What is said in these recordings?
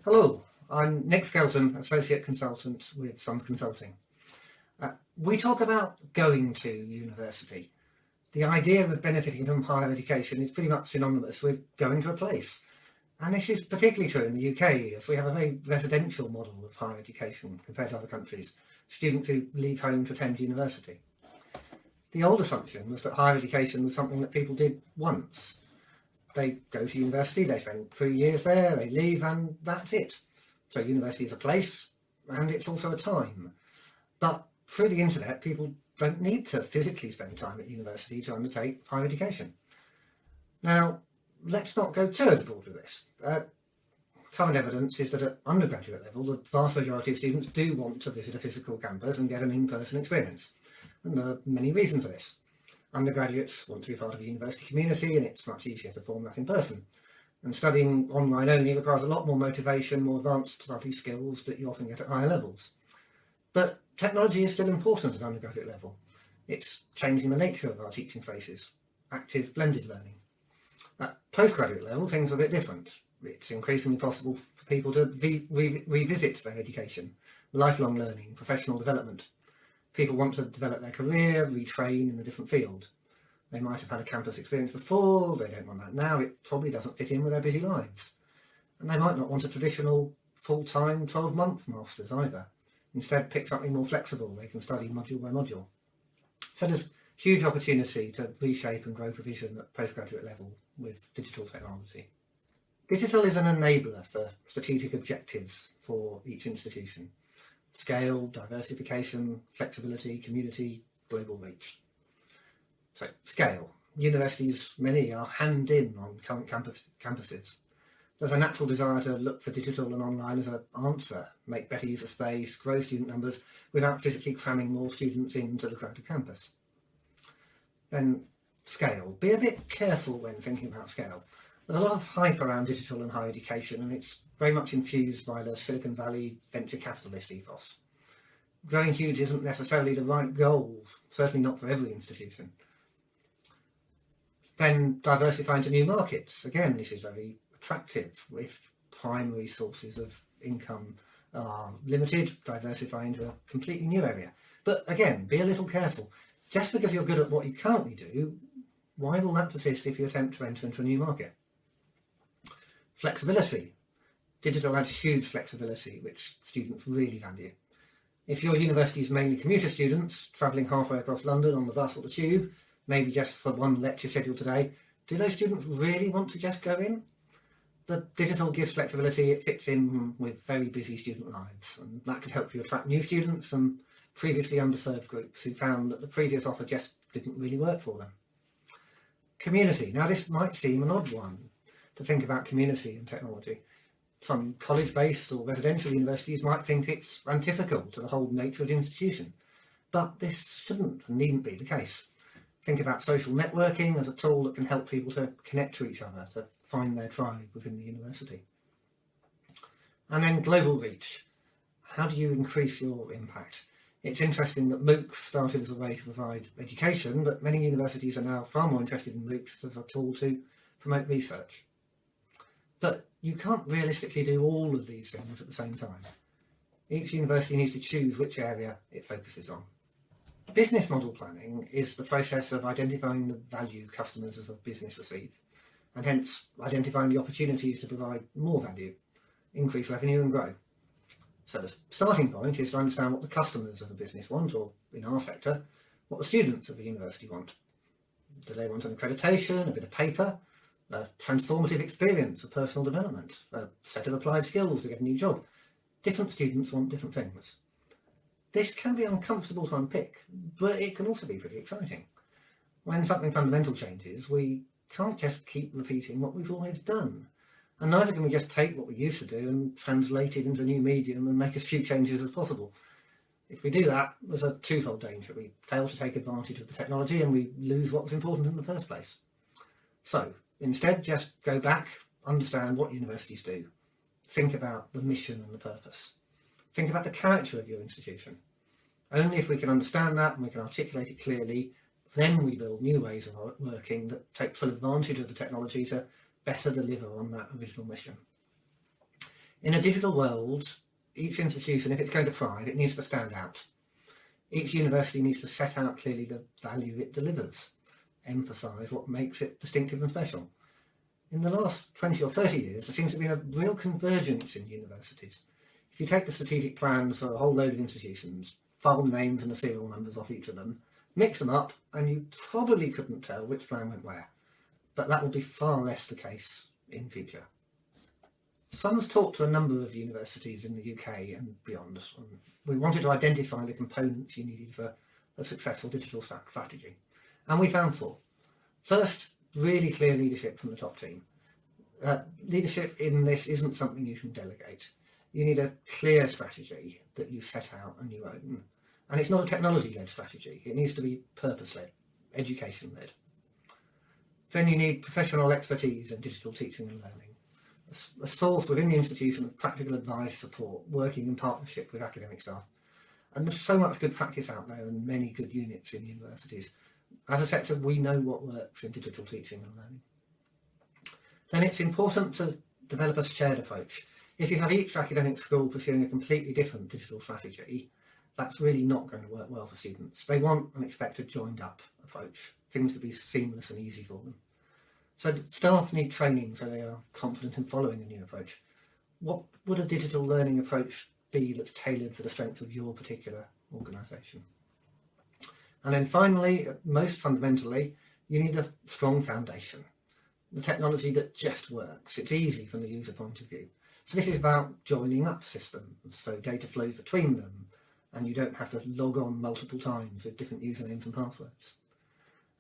Hello, I'm Nick Skelton, Associate Consultant with Sun Consulting. We talk about going to university. The idea of benefiting from higher education is pretty much synonymous with going to a place. And this is particularly true in the UK, as we have a very residential model of higher education compared to other countries, students who leave home to attend university. The old assumption was that higher education was something that people did once. They go to university, they spend 3 years there, they leave, and that's it. So university is a place, and it's also a time. But through the internet, people don't need to physically spend time at university to undertake higher education. Now, let's not go too overboard with this. Current evidence is that at undergraduate level, the vast majority of students do want to visit a physical campus and get an in-person experience. And there are many reasons for this. Undergraduates want to be part of a university community, and it's much easier to form that in person. And studying online only requires a lot more motivation, more advanced study skills that you often get at higher levels. But technology is still important at undergraduate level. It's changing the nature of our teaching spaces, active blended learning. At postgraduate level, things are a bit different. It's increasingly possible for people to revisit their education, lifelong learning, professional development. People want to develop their career, retrain in a different field. They might have had a campus experience before, they don't want that now, it probably doesn't fit in with their busy lives. And they might not want a traditional full-time 12-month master's either. Instead, pick something more flexible, they can study module by module. So there's huge opportunity to reshape and grow provision at postgraduate level with digital technology. Digital is an enabler for strategic objectives for each institution. Scale, diversification, flexibility, community, global reach. So, scale. Universities, many are hand in on current campuses. There's a natural desire to look for digital and online as an answer, make better use of space, grow student numbers without physically cramming more students into the crowded campus. Then, scale. Be a bit careful when thinking about scale. There's a lot of hype around digital and higher education, and it's very much infused by the Silicon Valley venture capitalist ethos. Growing huge isn't necessarily the right goal, certainly not for every institution. Then diversify into new markets. Again, this is very attractive. If primary sources of income are limited, diversify into a completely new area. But again, be a little careful. Just because you're good at what you currently do, why will that persist if you attempt to enter into a new market? Flexibility. Digital adds huge flexibility, which students really value. If your university is mainly commuter students, travelling halfway across London on the bus or the tube, maybe just for one lecture scheduled today, do those students really want to just go in? The digital gives flexibility, it fits in with very busy student lives, and that could help you attract new students and previously underserved groups who found that the previous offer just didn't really work for them. Community. Now this might seem an odd one to think about community and technology. Some college-based or residential universities might think it's antithetical to the whole nature of the institution, but this shouldn't and needn't be the case. Think about social networking as a tool that can help people to connect to each other, to find their tribe within the university. And then global reach. How do you increase your impact? It's interesting that MOOCs started as a way to provide education, but many universities are now far more interested in MOOCs as a tool to promote research. But you can't realistically do all of these things at the same time. Each university needs to choose which area it focuses on. Business model planning is the process of identifying the value customers of a business receive, and hence identifying the opportunities to provide more value, increase revenue and grow. So the starting point is to understand what the customers of a business want, or in our sector, what the students of the university want. Do they want an accreditation, a bit of paper, a transformative experience of personal development, a set of applied skills to get a new job? Different students want different things. This can be uncomfortable to unpick, but it can also be pretty exciting. When something fundamental changes, we can't just keep repeating what we've always done. And neither can we just take what we used to do and translate it into a new medium and make as few changes as possible. If we do that, there's a twofold danger. We fail to take advantage of the technology and we lose what was important in the first place. So instead, just go back, understand what universities do. Think about the mission and the purpose. Think about the character of your institution. Only if we can understand that and we can articulate it clearly, then we build new ways of working that take full advantage of the technology to better deliver on that original mission. In a digital world, each institution, if it's going to thrive, it needs to stand out. Each university needs to set out clearly the value it delivers, emphasise what makes it distinctive and special. In the last 20 or 30 years, there seems to be a real convergence in universities. If you take the strategic plans for a whole load of institutions, file the names and the serial numbers off each of them, mix them up, and you probably couldn't tell which plan went where. But that will be far less the case in future. Sum's talked to a number of universities in the UK and beyond. We wanted to identify the components you needed for a successful digital strategy. And we found 4. First, really clear leadership from the top team. Leadership in this isn't something you can delegate. You need a clear strategy that you set out and you own. And it's not a technology-led strategy. It needs to be purpose-led, education-led. Then you need professional expertise in digital teaching and learning. A source within the institution of practical advice, support, working in partnership with academic staff. And there's so much good practice out there and many good units in universities. As a sector, we know what works in digital teaching and learning. Then it's important to develop a shared approach. If you have each academic school pursuing a completely different digital strategy, that's really not going to work well for students. They want and expect a joined up approach, things to be seamless and easy for them. So staff need training so they are confident in following a new approach. What would a digital learning approach be that's tailored for the strengths of your particular organisation? And then finally, most fundamentally, you need a strong foundation. The technology that just works. It's easy from the user point of view. So this is about joining up systems, so data flows between them, and you don't have to log on multiple times with different usernames and passwords.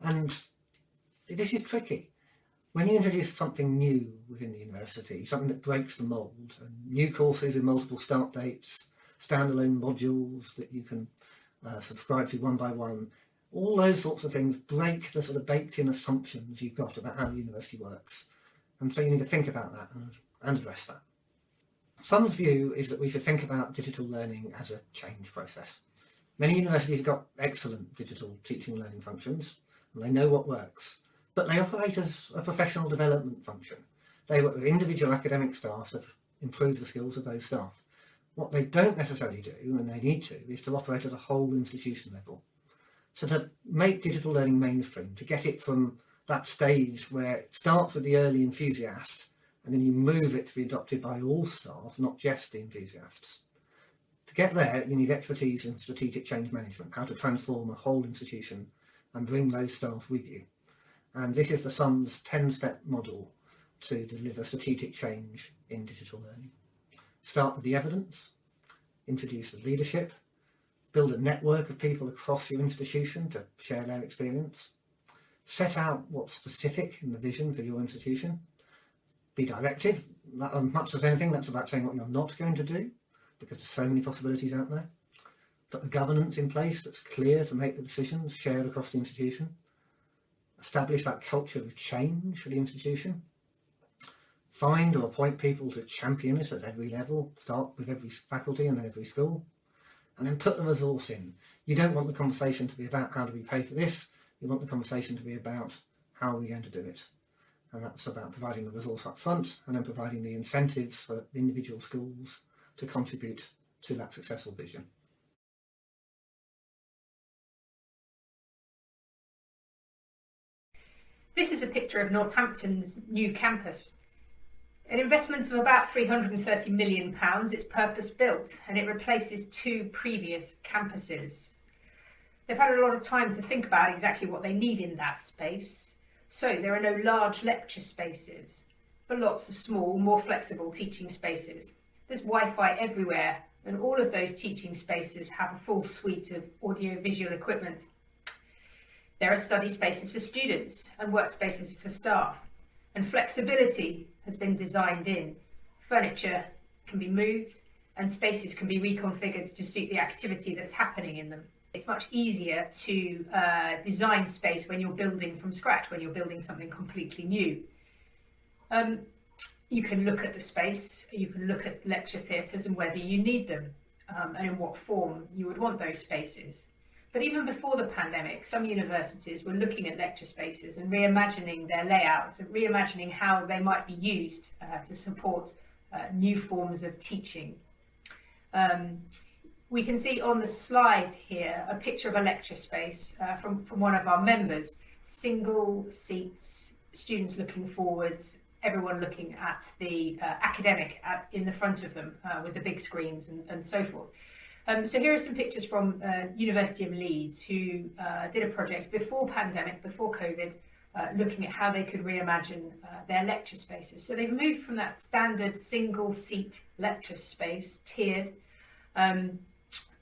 And this is tricky. When you introduce something new within the university, something that breaks the mould, new courses with multiple start dates, standalone modules that you can subscribe to one by one, all those sorts of things break the sort of baked in assumptions you've got about how the university works. And so you need to think about that and address that. Sum's view is that we should think about digital learning as a change process. Many universities have got excellent digital teaching and learning functions, and they know what works. But they operate as a professional development function. They work with individual academic staff to improve the skills of those staff. What they don't necessarily do, and they need to, is to operate at a whole institution level. So to make digital learning mainstream, to get it from that stage where it starts with the early enthusiast, and then you move it to be adopted by all staff, not just the enthusiasts. To get there, you need expertise in strategic change management, how to transform a whole institution and bring those staff with you. And this is the Sum's 10-step model to deliver strategic change in digital learning. Start with the evidence, introduce the leadership, build a network of people across your institution to share their experience, set out what's specific in the vision for your institution, be directive. Much as anything, that's about saying what you're not going to do, because there's so many possibilities out there. Put the governance in place that's clear to make the decisions shared across the institution. Establish that culture of change for the institution. Find or appoint people to champion it at every level, start with every faculty and then every school, and then put the resource in. You don't want the conversation to be about how do we pay for this, you want the conversation to be about how are we going to do it. And that's about providing the resource up front and then providing the incentives for individual schools to contribute to that successful vision. This is a picture of Northampton's new campus. An investment of about £330 million, it's purpose-built and it replaces 2 previous campuses. They've had a lot of time to think about exactly what they need in that space. So there are no large lecture spaces, but lots of small, more flexible teaching spaces. There's Wi-Fi everywhere, and all of those teaching spaces have a full suite of audio-visual equipment. There are study spaces for students and workspaces for staff, and flexibility has been designed in. Furniture can be moved and spaces can be reconfigured to suit the activity that's happening in them. It's much easier to design space when you're building from scratch, when you're building something completely new. You can look at the space, you can look at lecture theatres and whether you need them and in what form you would want those spaces. But even before the pandemic, some universities were looking at lecture spaces and reimagining their layouts and reimagining how they might be used to support new forms of teaching. We can see on the slide here a picture of a lecture space from one of our members. Single seats, students looking forwards, everyone looking at the academic in the front of them with the big screens and so forth. So here are some pictures from University of Leeds, who did a project before pandemic, before COVID, looking at how they could reimagine their lecture spaces. So they've moved from that standard single seat lecture space, tiered,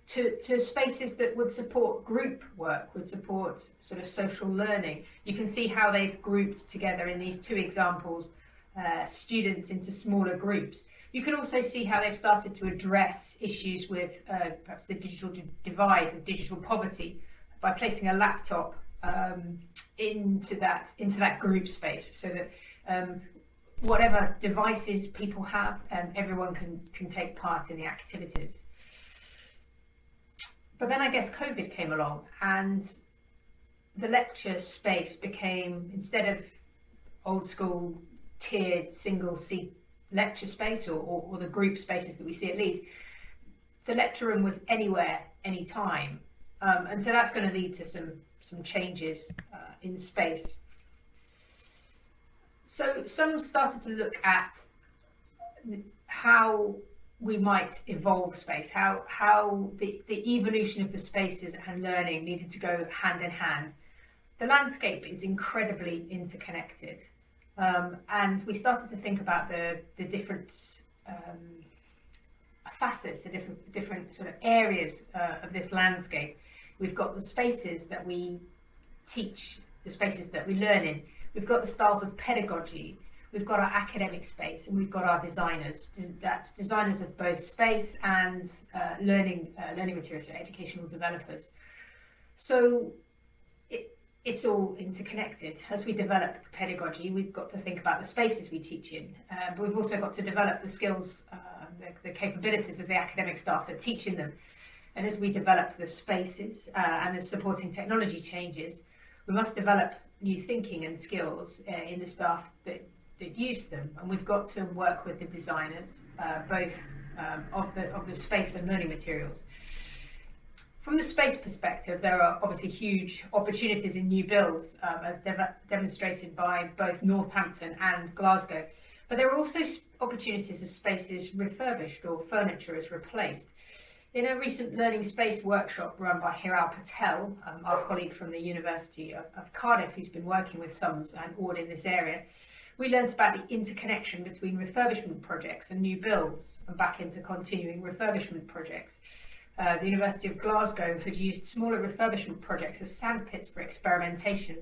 to spaces that would support group work, would support sort of social learning. You can see how they've grouped together in these two examples students into smaller groups. You can also see how they've started to address issues with perhaps the digital divide, the digital poverty, by placing a laptop into that group space, so that whatever devices people have, everyone can take part in the activities. But then I guess COVID came along, and the lecture space became, instead of old school tiered single seat lecture space or the group spaces that we see at Leeds, the lecture room was anywhere, anytime. And so that's going to lead to some changes in space. So some started to look at how we might evolve space, how the evolution of the spaces and learning needed to go hand in hand. The landscape is incredibly interconnected, and we started to think about the different facets, the different sort of areas of this landscape. We've got the spaces that we teach, the spaces that we learn in. We've got the styles of pedagogy. We've got our academic space, and we've got our designers. That's designers of both space and learning materials, so educational developers. So it's all interconnected. As we develop pedagogy, we've got to think about the spaces we teach in, but we've also got to develop the skills, the capabilities of the academic staff that teach in them. And as we develop the spaces and the supporting technology changes, we must develop new thinking and skills in the staff that use them. And we've got to work with the designers, both of the space and learning materials. From the space perspective, there are obviously huge opportunities in new builds, as demonstrated by both Northampton and Glasgow. But there are also opportunities as spaces refurbished or furniture is replaced. In a recent learning space workshop run by Hiral Patel, our colleague from the University of Cardiff, who's been working with SUMS and Ord in this area, we learnt about the interconnection between refurbishment projects and new builds, and back into continuing refurbishment projects. The University of Glasgow had used smaller refurbishment projects as sandpits for experimentation.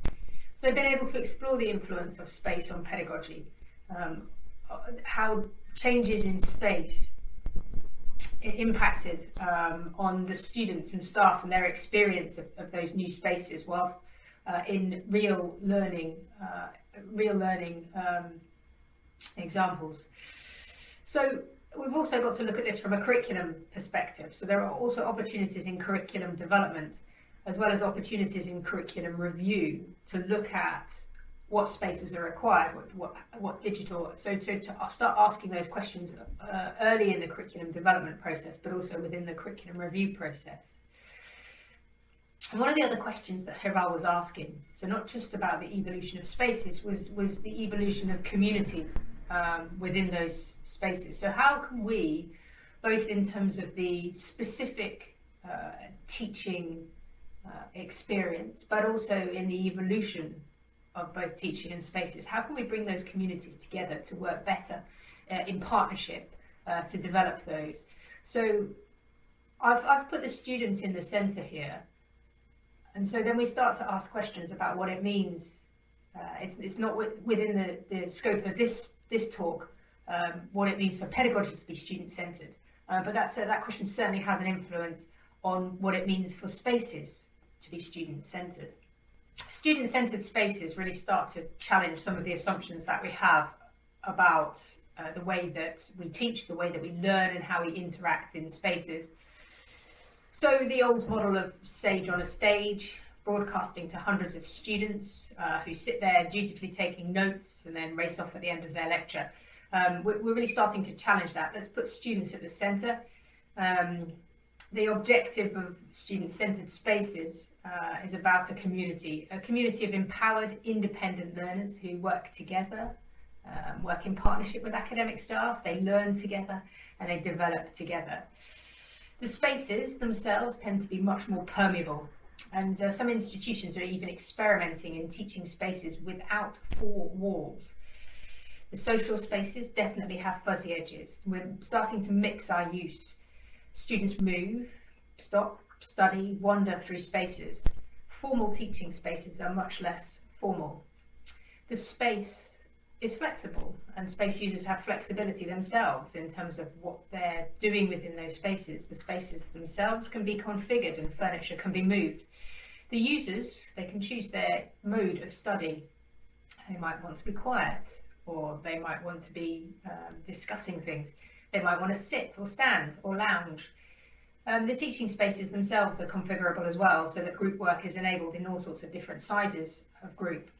So they've been able to explore the influence of space on pedagogy, how changes in space impacted on the students and staff and their experience of those new spaces, whilst in real learning examples. So we've also got to look at this from a curriculum perspective. So there are also opportunities in curriculum development, as well as opportunities in curriculum review, to look at what spaces are required, what digital, so to start asking those questions early in the curriculum development process, but also within the curriculum review process. And one of the other questions that Hiral was asking, so not just about the evolution of spaces, was the evolution of community within those spaces. So how can we, both in terms of the specific teaching experience, but also in the evolution of both teaching and spaces, how can we bring those communities together to work better in partnership to develop those? So I've put the student in the centre here, and so then we start to ask questions about what it means. It's not within the scope of this talk what it means for pedagogy to be student-centred, but that question certainly has an influence on what it means for spaces to be student-centred. Student-centred spaces really start to challenge some of the assumptions that we have about the way that we teach, the way that we learn, and how we interact in spaces. So the old model of sage on a stage, broadcasting to hundreds of students who sit there dutifully taking notes and then race off at the end of their lecture. We're really starting to challenge that. Let's put students at the centre. The objective of student-centred spaces is about a community of empowered, independent learners who work together, work in partnership with academic staff. They learn together and they develop together. The spaces themselves tend to be much more permeable, and some institutions are even experimenting in teaching spaces without four walls. The social spaces definitely have fuzzy edges. We're starting to mix our use. Students move, stop, study, wander through spaces. Formal teaching spaces are much less formal. The space is flexible, and space users have flexibility themselves in terms of what they're doing within those spaces. The spaces themselves can be configured and furniture can be moved. The users, they can choose their mode of study. They might want to be quiet, or they might want to be discussing things. They might want to sit or stand or lounge. The teaching spaces themselves are configurable as well, so that group work is enabled in all sorts of different sizes of group.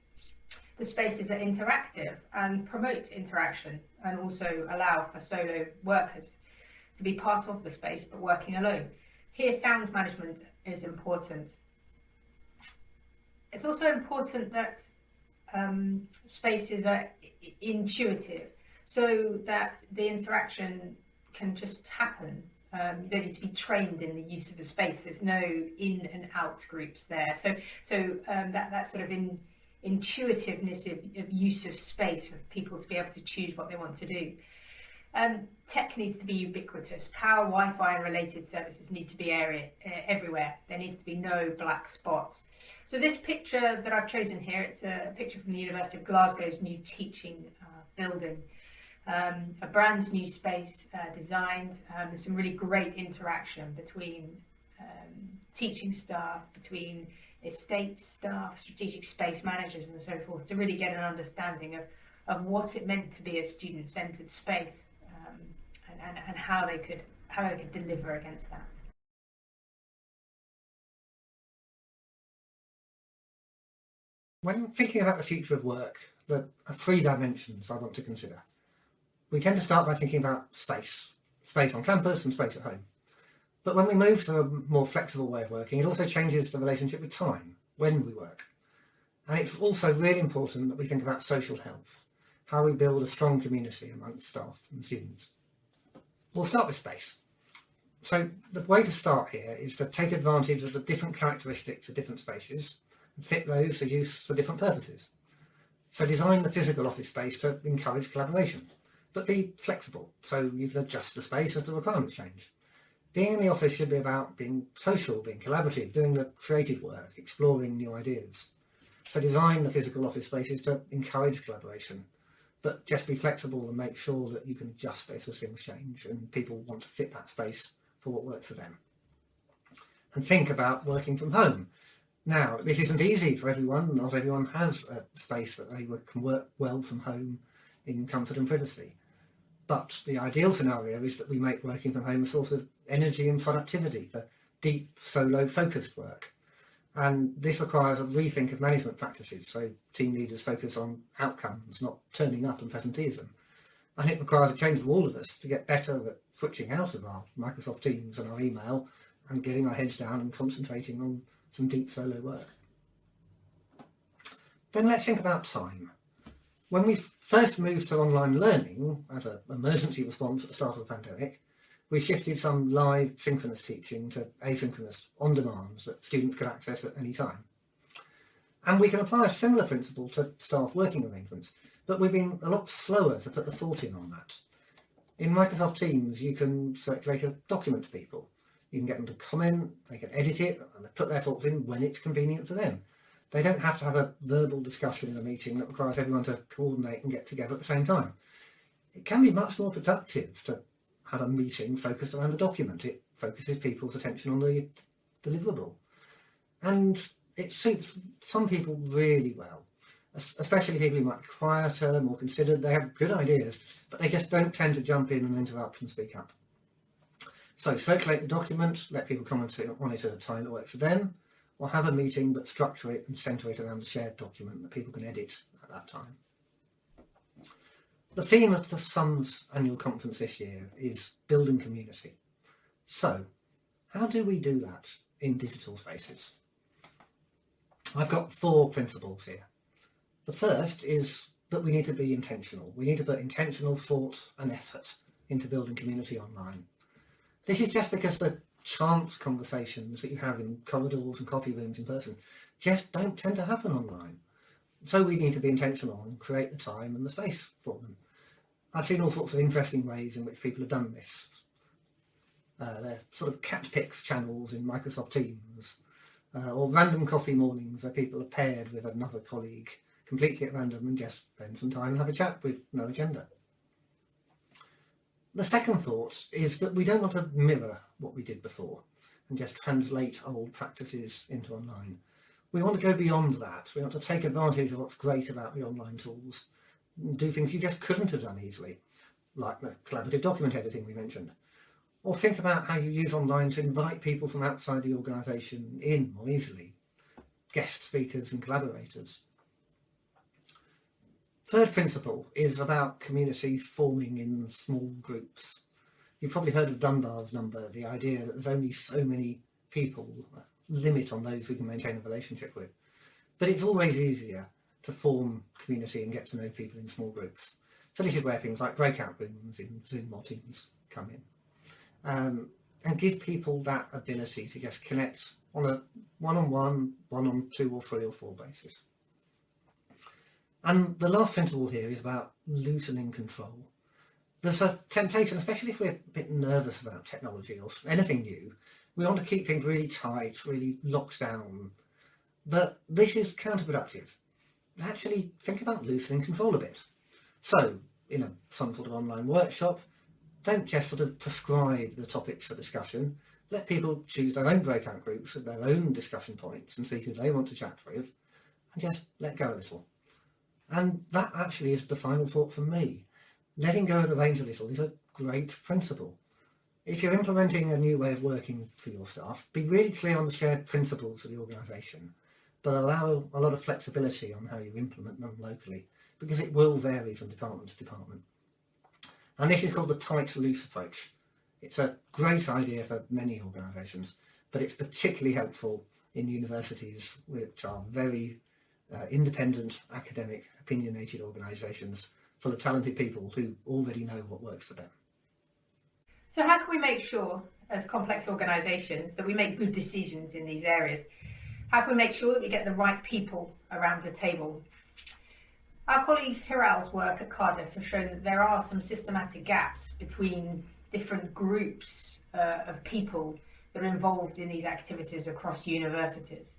The spaces are interactive and promote interaction, and also allow for solo workers to be part of the space but working alone. Here, sound management is important. It's also important that spaces are intuitive, so that the interaction can just happen. You don't need to be trained in the use of a space. There's no in and out groups there. So that sort of intuitiveness of use of space for people to be able to choose what they want to do. Tech needs to be ubiquitous. Power, Wi-Fi and related services need to be everywhere. There needs to be no black spots. So this picture that I've chosen here, it's a picture from the University of Glasgow's new teaching building. A brand new space designed. There's some really great interaction between teaching staff, between estate staff, strategic space managers and so forth, to really get an understanding of what it meant to be a student-centred space, and how they could deliver against that. When thinking about the future of work, there are three dimensions I want to consider. We tend to start by thinking about space on campus and space at home. But when we move to a more flexible way of working, it also changes the relationship with time, when we work. And it's also really important that we think about social health, how we build a strong community amongst staff and students. We'll start with space. So the way to start here is to take advantage of the different characteristics of different spaces and fit those for use for different purposes. So design the physical office space to encourage collaboration, but be flexible so you can adjust the space as the requirements change. Being in the office should be about being social, being collaborative, doing the creative work, exploring new ideas. So design the physical office spaces to encourage collaboration, but just be flexible and make sure that you can adjust this as things change and people want to fit that space for what works for them. And think about working from home. Now, this isn't easy for everyone. Not everyone has a space that they can work well from home in comfort and privacy. But the ideal scenario is that we make working from home a source of energy and productivity for deep, solo, focused work. And this requires a rethink of management practices, so team leaders focus on outcomes, not turning up and presenteeism. And it requires a change from all of us to get better at switching out of our Microsoft Teams and our email and getting our heads down and concentrating on some deep solo work. Then let's think about time. When we first moved to online learning as an emergency response at the start of the pandemic, we shifted some live synchronous teaching to asynchronous on-demand that students could access at any time. And we can apply a similar principle to staff working arrangements, but we've been a lot slower to put the thought in on that. In Microsoft Teams, you can circulate a document to people. You can get them to comment, they can edit it, and put their thoughts in when it's convenient for them. They don't have to have a verbal discussion in a meeting that requires everyone to coordinate and get together at the same time. It can be much more productive to have a meeting focused around a document. It focuses people's attention on the deliverable. And it suits some people really well, especially people who might be quieter, more considered. They have good ideas, but they just don't tend to jump in and interrupt and speak up. So circulate the document, let people comment on it at a time that works for them, or have a meeting but structure it and centre it around the shared document that people can edit at that time. The theme of the Sun's annual conference this year is building community. So, how do we do that in digital spaces? I've got 4 principles here. The first is that we need to be intentional. We need to put intentional thought and effort into building community online. This is just because the chance conversations that you have in corridors and coffee rooms in person just don't tend to happen online. So we need to be intentional and create the time and the space for them. I've seen all sorts of interesting ways in which people have done this. They're sort of cat pics channels in Microsoft Teams, or random coffee mornings where people are paired with another colleague completely at random and just spend some time and have a chat with no agenda. The second thought is that we don't want to mirror what we did before and just translate old practices into online. We want to go beyond that. We want to take advantage of what's great about the online tools and do things you just couldn't have done easily, like the collaborative document editing we mentioned. Or think about how you use online to invite people from outside the organisation in more easily, guest speakers and collaborators. Third principle is about community forming in small groups. You've probably heard of Dunbar's number, the idea that there's only so many people, limit on those we can maintain a relationship with. But it's always easier to form community and get to know people in small groups. So this is where things like breakout rooms in Zoom or Teams come in. And give people that ability to just connect on a one-on-one, 1-on-2 or 3 or 4 basis. And the last principle here is about loosening control. There's a temptation, especially if we're a bit nervous about technology or anything new, we want to keep things really tight, really locked down. But this is counterproductive. Actually, think about loosening control a bit. So, in some sort of online workshop, don't just sort of prescribe the topics for discussion. Let people choose their own breakout groups at their own discussion points and see who they want to chat with, and just let go a little. And that actually is the final thought from me. Letting go of the reins a little is a great principle. If you're implementing a new way of working for your staff, be really clear on the shared principles of the organisation, but allow a lot of flexibility on how you implement them locally, because it will vary from department to department. And this is called the tight loose approach. It's a great idea for many organisations, but it's particularly helpful in universities, which are very independent, academic, opinionated organisations full of talented people who already know what works for them. So how can we make sure, as complex organisations, that we make good decisions in these areas? How can we make sure that we get the right people around the table? Our colleague Hiral's work at Cardiff has shown that there are some systematic gaps between different groups of people that are involved in these activities across universities.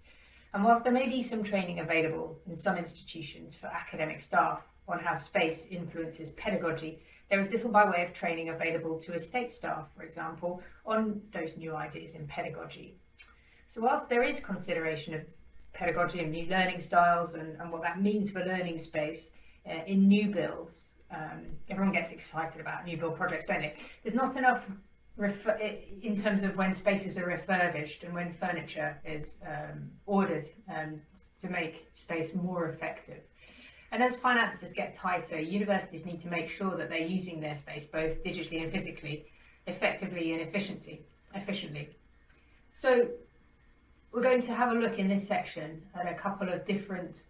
And whilst there may be some training available in some institutions for academic staff on how space influences pedagogy, there is little by way of training available to estate staff, for example, on those new ideas in pedagogy. So whilst there is consideration of pedagogy and new learning styles and what that means for learning space in new builds, everyone gets excited about new build projects, don't they? There's not enough in terms of when spaces are refurbished and when furniture is ordered to make space more effective. And as finances get tighter, universities need to make sure that they're using their space both digitally and physically, effectively and efficiently. So we're going to have a look in this section at a couple of different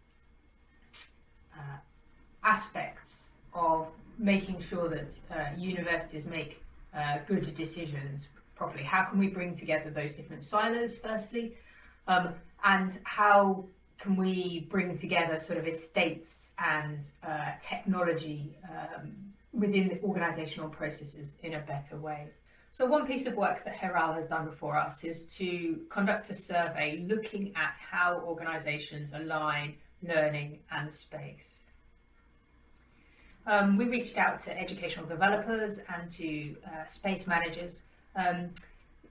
aspects of making sure that universities make good decisions properly. How can we bring together those different silos firstly, and how can we bring together sort of estates and technology within the organisational processes in a better way? So one piece of work that Hiral has done before us is to conduct a survey looking at how organisations align learning and space. We reached out to educational developers and to space managers.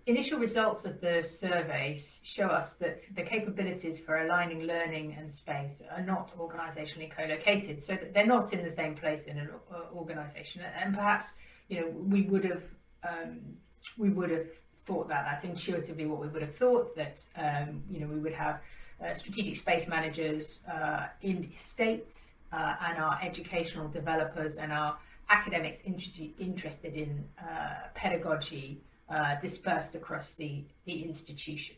Initial results of the surveys show us that the capabilities for aligning learning and space are not organisationally co-located, so that they're not in the same place in an organisation. And perhaps, we would have thought that. That's intuitively what we would have thought, that we would have strategic space managers in estates and our educational developers and our academics interested in pedagogy dispersed across the institution.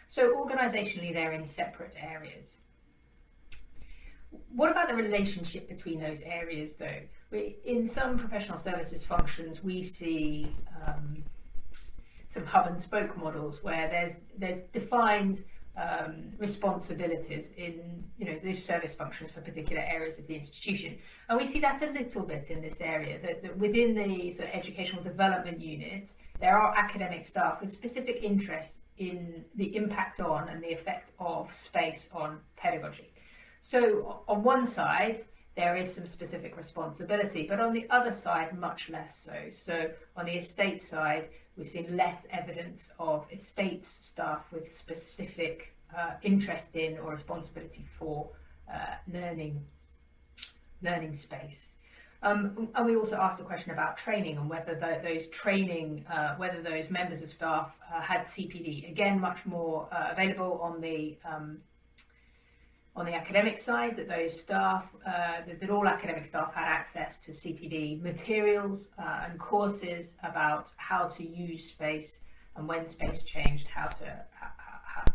So organisationally, they're in separate areas. What about the relationship between those areas, though? In some professional services functions, we see sort of hub and spoke models where there's defined responsibilities in those service functions for particular areas of the institution, and we see that a little bit in this area. That within the sort of educational development unit, there are academic staff with specific interest in the impact on and the effect of space on pedagogy. So on one side, there is some specific responsibility, but on the other side, much less so. So on the estate side, we've seen less evidence of estates staff with specific interest in or responsibility for learning space. And we also asked a question about training and whether whether those members of staff had CPD. Again, much more available on the academic side, that those staff, that all academic staff had access to CPD materials and courses about how to use space and when space changed,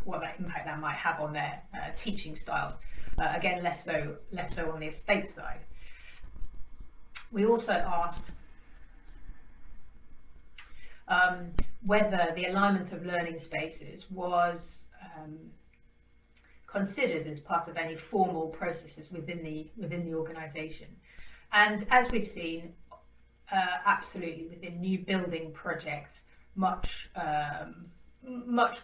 what that impact that might have on their teaching styles. Again, less so on the estate side. We also asked whether the alignment of learning spaces was considered as part of any formal processes within the organisation. And as we've seen, absolutely within new building projects, much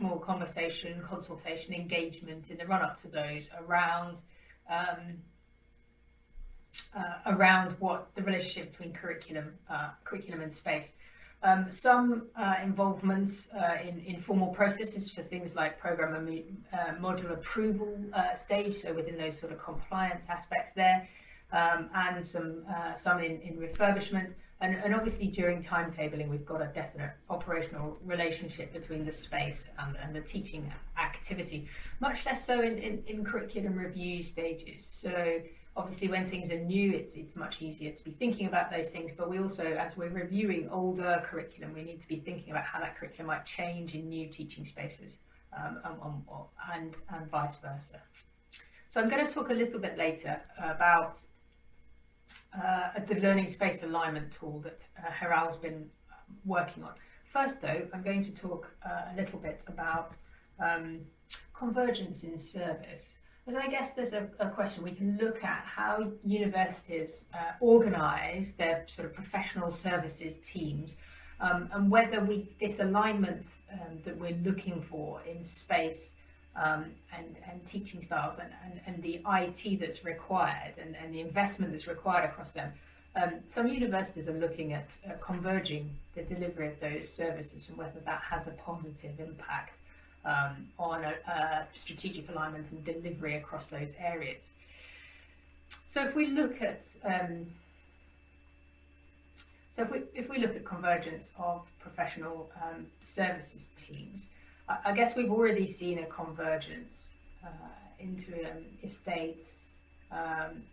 more conversation, consultation, engagement in the run-up to those around what the relationship between curriculum and space. Some involvement in formal processes for things like programme and module approval stage, so within those sort of compliance aspects there, and some in refurbishment, and obviously during timetabling we've got a definite operational relationship between the space and the teaching activity, much less so in curriculum review stages. So obviously, when things are new, it's much easier to be thinking about those things. But we also, as we're reviewing older curriculum, we need to be thinking about how that curriculum might change in new teaching spaces, and vice versa. So I'm going to talk a little bit later about the learning space alignment tool that Heral's been working on. First, though, I'm going to talk a little bit about convergence in service. Because I guess there's a question. We can look at how universities organise their sort of professional services teams, and whether this alignment that we're looking for in space and teaching styles and the IT that's required and the investment that's required across them. Some universities are looking at converging the delivery of those services and whether that has a positive impact on a strategic alignment and delivery across those areas. So if we look at if we look at convergence of professional services teams, I guess we've already seen a convergence into estates,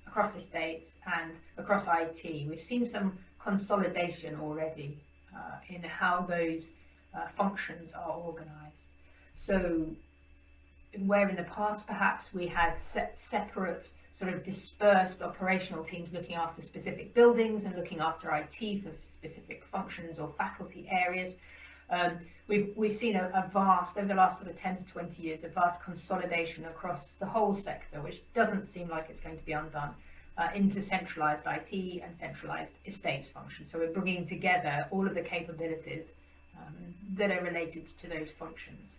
across estates and across IT. We've seen some consolidation already in how those functions are organised. So where in the past perhaps we had separate sort of dispersed operational teams looking after specific buildings and looking after IT for specific functions or faculty areas, we've seen a vast, over the last sort of 10 to 20 years, a vast consolidation across the whole sector, which doesn't seem like it's going to be undone, into centralised IT and centralised estates functions. So we're bringing together all of the capabilities that are related to those functions.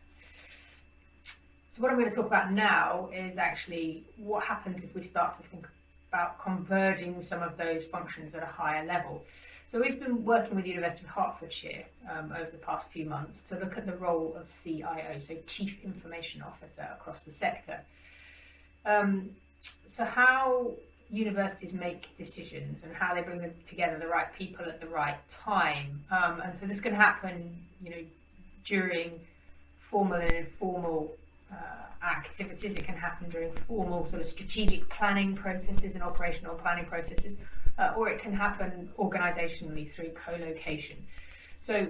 So what I'm going to talk about now is actually what happens if we start to think about converging some of those functions at a higher level. So we've been working with the University of Hertfordshire over the past few months to look at the role of CIO, so Chief Information Officer, across the sector. So how universities make decisions and how they bring them together, the right people at the right time. And so this can happen, during formal and informal activities. It can happen during formal sort of strategic planning processes and operational planning processes, or it can happen organisationally through co-location. So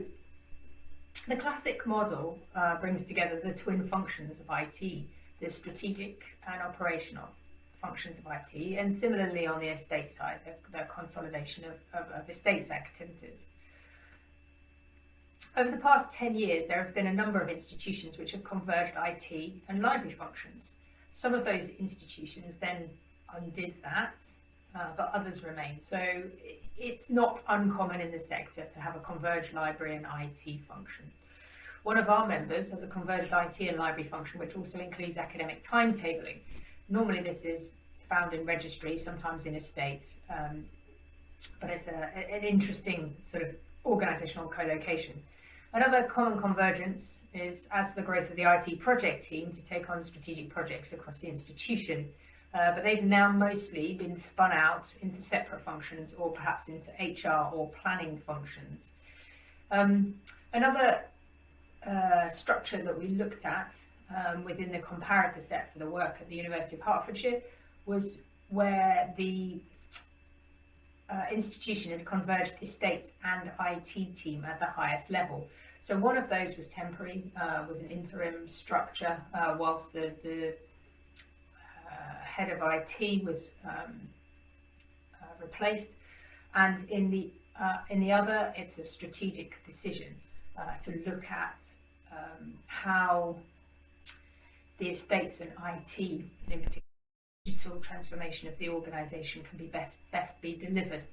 the classic model brings together the twin functions of IT, the strategic and operational functions of IT, and similarly on the estate side, the consolidation of estates activities. Over the past 10 years, there have been a number of institutions which have converged IT and library functions. Some of those institutions then undid that, but others remain. So it's not uncommon in the sector to have a converged library and IT function. One of our members has a converged IT and library function, which also includes academic timetabling. Normally this is found in registry, sometimes in estates, but it's an interesting sort of organisational co-location. Another common convergence is as the growth of the IT project team to take on strategic projects across the institution, but they've now mostly been spun out into separate functions or perhaps into HR or planning functions. Another structure that we looked at within the comparator set for the work at the University of Hertfordshire was where the institution had converged estates and IT team at the highest level. So one of those was temporary, with an interim structure, whilst the head of IT was replaced, and in the other, it's a strategic decision to look at how the estates and IT, and in particular digital transformation of the organisation, can be best be delivered.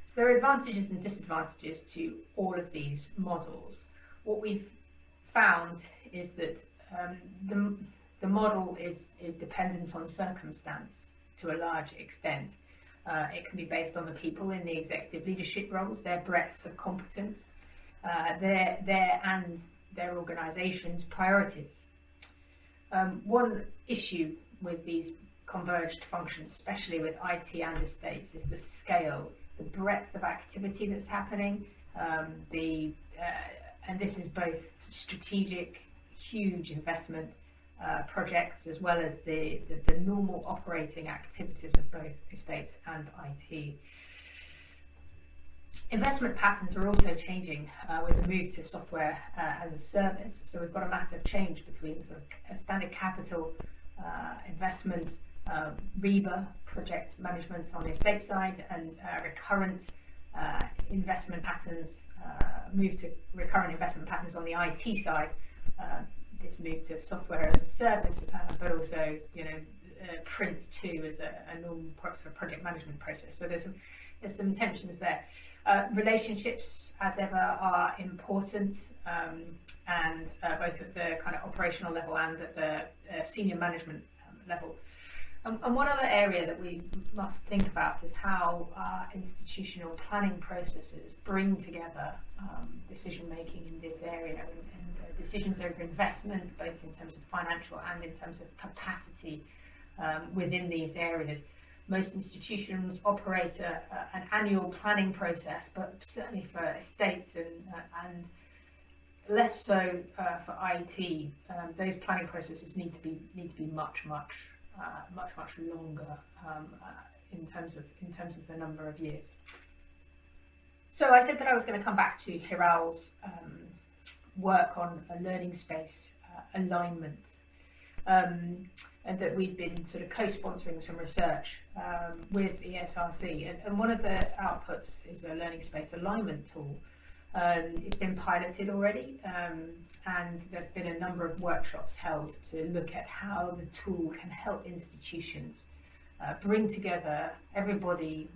So there are advantages and disadvantages to all of these models. What we've found is that the model is dependent on circumstance to a large extent. It can be based on the people in the executive leadership roles, their breadths of competence, their organisation's priorities. One issue with these converged functions, especially with IT and estates, is the scale, the breadth of activity that's happening, and this is both strategic, huge investment projects, as well as the normal operating activities of both estates and IT. Investment patterns are also changing with the move to software as a service. So we've got a massive change between sort of standard capital investment, REBA, project management on the estate side, and recurrent investment patterns, move to recurrent investment patterns on the IT side. This move to software as a service, but also, print too as a normal sort of project management process. So there's some tensions there. Relationships, as ever, are important, and both at the kind of operational level and at the senior management level. And one other area that we must think about is how institutional planning processes bring together decision making in this area, and decisions over investment, both in terms of financial and in terms of capacity within these areas. Most institutions operate an annual planning process, but certainly for estates and less so for IT. Those planning processes need to be much longer in terms of the number of years. So I said that I was going to come back to Hiral's work on a learning space alignment. And that we've been sort of co-sponsoring some research with ESRC, and one of the outputs is a learning space alignment tool. It's been piloted already, and there have been a number of workshops held to look at how the tool can help institutions bring together everybody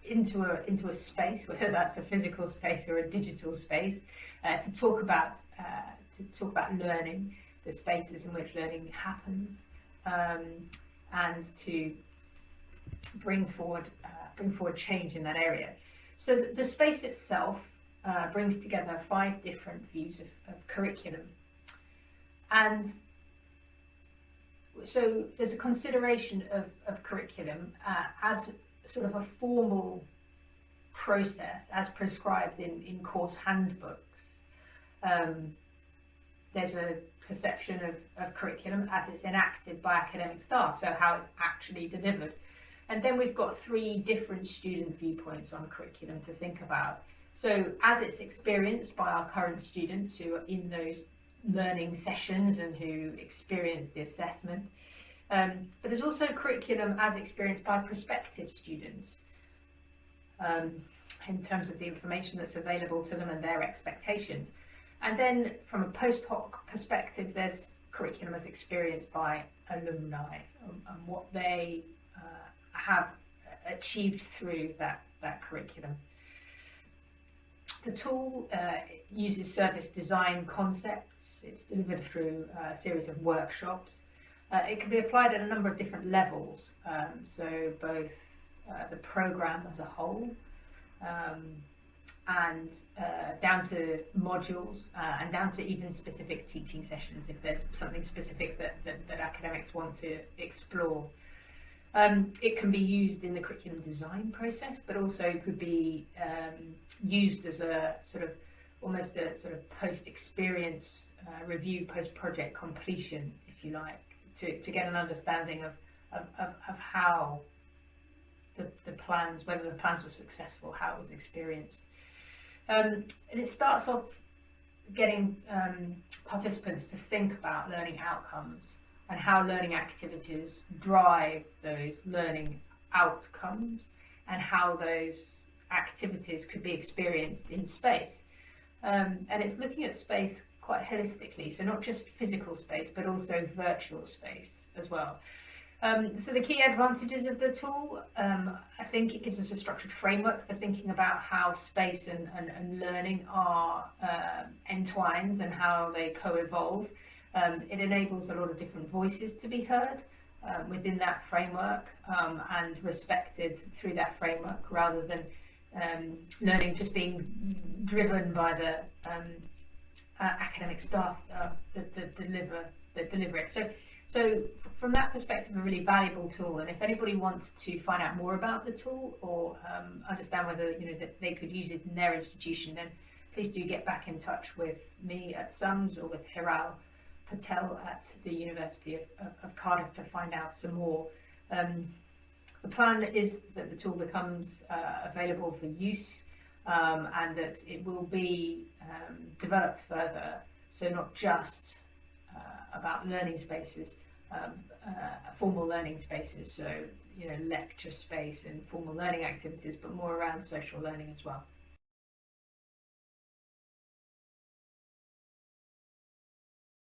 into a space, whether that's a physical space or a digital space, to talk about learning, the spaces in which learning happens, and to bring forward change in that area. So the space itself brings together 5 different views of curriculum, and so there's a consideration of curriculum as sort of a formal process as prescribed in course handbooks. There's a perception of curriculum as it's enacted by academic staff, so how it's actually delivered. And then we've got 3 different student viewpoints on curriculum to think about. So as it's experienced by our current students who are in those learning sessions and who experience the assessment. But there's also curriculum as experienced by prospective students in terms of the information that's available to them and their expectations. And then from a post hoc perspective, there's curriculum as experienced by alumni and what they have achieved through that curriculum. The tool uses service design concepts. It's delivered through a series of workshops. It can be applied at a number of different levels, so both the programme as a whole and down to modules and down to even specific teaching sessions if there's something specific that academics want to explore. It can be used in the curriculum design process, but also could be used as a sort of almost a sort of post-experience review, post-project completion, if you like, to get an understanding of how the plans, whether the plans were successful, how it was experienced. And it starts off getting participants to think about learning outcomes and how learning activities drive those learning outcomes and how those activities could be experienced in space. And it's looking at space quite holistically, so not just physical space, but also virtual space as well. So the key advantages of the tool, I think it gives us a structured framework for thinking about how space and learning are entwined and how they co-evolve. It enables a lot of different voices to be heard within that framework and respected through that framework, rather than learning just being driven by the academic staff that deliver it. So from that perspective, a really valuable tool. And if anybody wants to find out more about the tool or understand whether that they could use it in their institution, then please do get back in touch with me at SUMS or with Hiral Patel at the University of Cardiff to find out some more. The plan is that the tool becomes available for use and that it will be developed further, so not just about learning spaces, formal learning spaces, so lecture space and formal learning activities, but more around social learning as well.